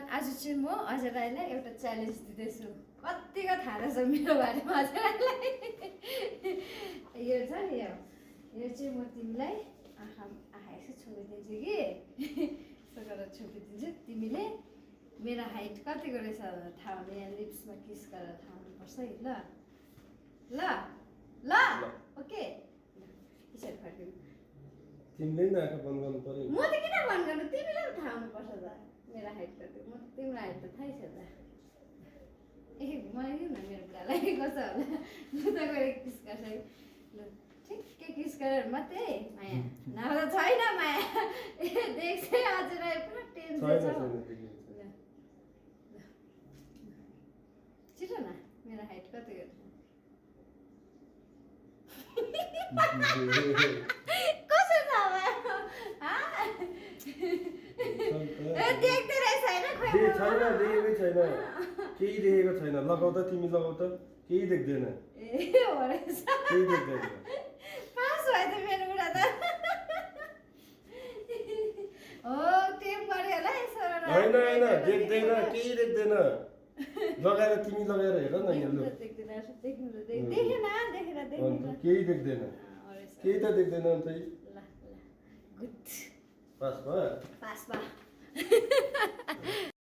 आज चाहिँ म अजय राईलाई एउटा च्यालेन्ज दिँदैछु। कतिको थाहा रहेछ मेरो बारेमा अजय राईलाई। यो छ नि यो चाहिँ म तिमीलाई आँखा यसो छोपिदिन्छु कि यसो गरेर छोपिदिन्छु। तिमीले मेरो हाइट कतिको रहेछ थाहा हुने, यहाँ लिप्समा किस गरेर थाहा हुनुपर्छ है। ल ल ल ओके। यसरी फर्किनु। तिमीले नि आँखा बन्द गर्नु पर्यो। म त किन बन्द गर्नु, तिमीलाई थाहा हुनुपर्छ त मेरो हाइट कति। म तिम्रो हाइट त थाहै छ त। मलाई दिनु न मेरो बुढालाई कस्तो होला। ल त गएर किस गर्छ है। ल ठिक्कै किस गरेर मात्रै माया नभए त छैन माया। देख्छ अझै पुरा टेन्सन छ। छिटो न मेरो हाइट कति गर्छ। कसो थाहा भयो? देख्दै रहेछ होइन। छैन देखेकै छैन, केही देखेको छैन। लगाउ त तिमी लगाउ त, केही देख्दैन। ए हो रहेछ। केही देख्दैन। पास भयो त मेरो बुढा त। हो टेप गऱ्यो होला यसो। होइन होइन देख्दैन, केही देख्दैन। लगाएर तिमी लगाएर हेर न यहाँ। देख्दैन देख्नु त देखेन देखेर देख्नु केही देख्दैन, केही त देख्दैन। अन्त ल ल गुड पास भयो। पास भयो।